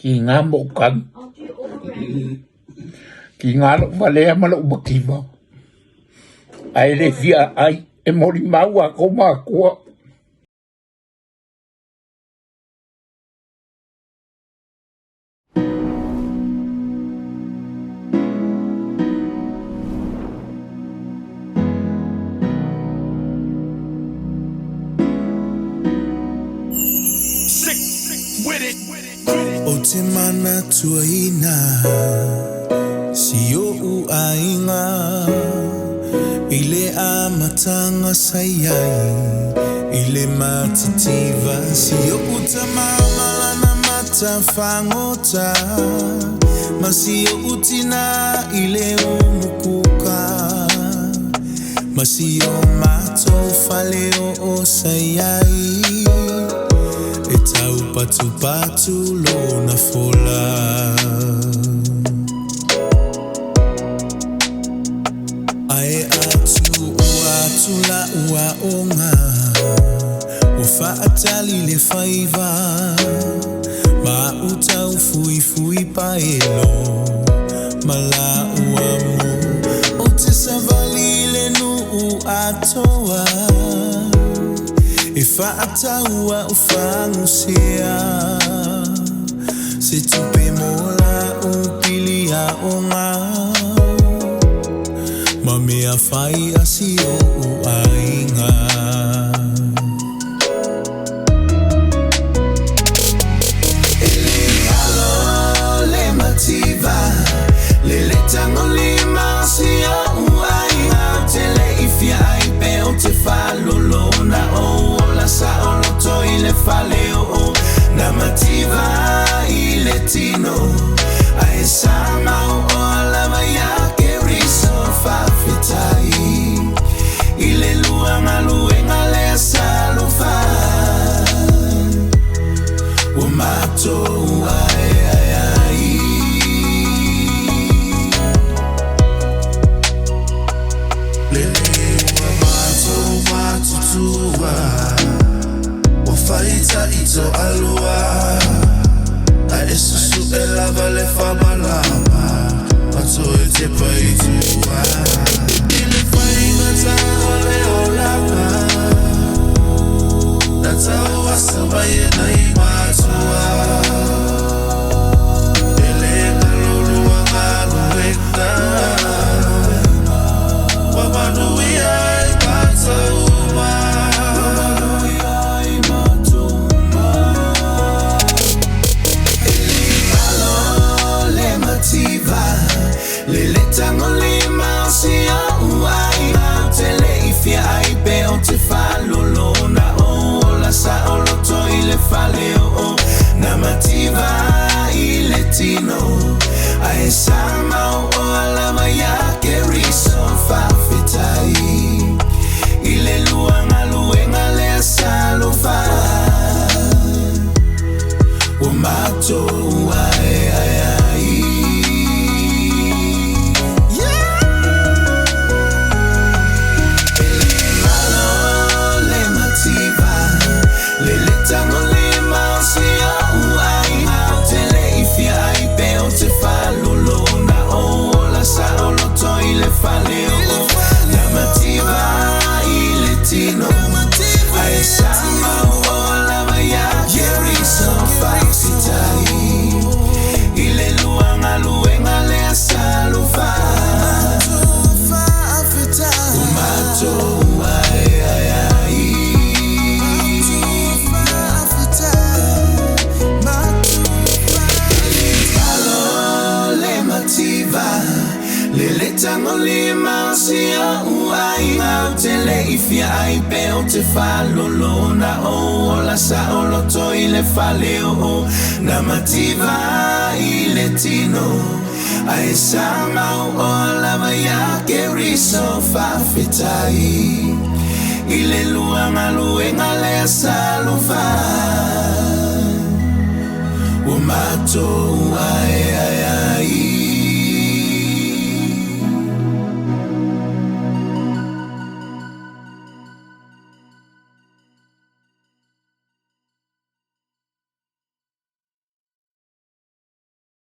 ki ngā mokan, ki ngā lo walea ma lo makima. Ai le fia ai, e mori mau a ko mākua. O te mana tuaina, si o uainga, i le amatanga sayai, i le matativa, si o utamamala na matawhangota, ma si o utina i le umukuka, ma si o matou faleo o sayai, e tau patu patu lo na fola. Ae atu la ua onga, o whaatali le whaiva, ma utau fui fui paelo, ma la ua mo, o te savali le nu atoa, e whaataua o whangusea, se tupe mola o pili a onga, ma mea whai asi o uainga. E le alo le mativa, le tango lima si o uainga, te le ifia ai pe o te whalolona o sa oloto i le faleo o na mativa i le tino ai sama o alama ya ke riso whawhitai i le luanga luenga le salufa o mato ai ai ai le ua mato tua Faita ito alua, a esusu e lava le whamalama, ato e te paitua. I le whaingata o le olanga, na tau asa mai e nai matua. E le ngalolua ngāru ekta, wamanui ai matau. Le tango lima si a uainga, te le ifia ai pe o te whalolona o la sa oloto i le whaleo o na mativa i le tino ai sama o alama ya ke riso whawhitai i le luanga luenga le salufa o mato ai ai ai faleo na mativa i le tino ai sama o la maya keri so faxitai i le luanga luenga le salufa mato ai ai ai le mativa le tango lima si o uainga, te le ifia ai pe o te whalolona o la sa oloto i le whaleo o na mativa i le tino ai sama o alama ya ke riso whawhitai i le luanga luenga le salufa o mato ai ai ai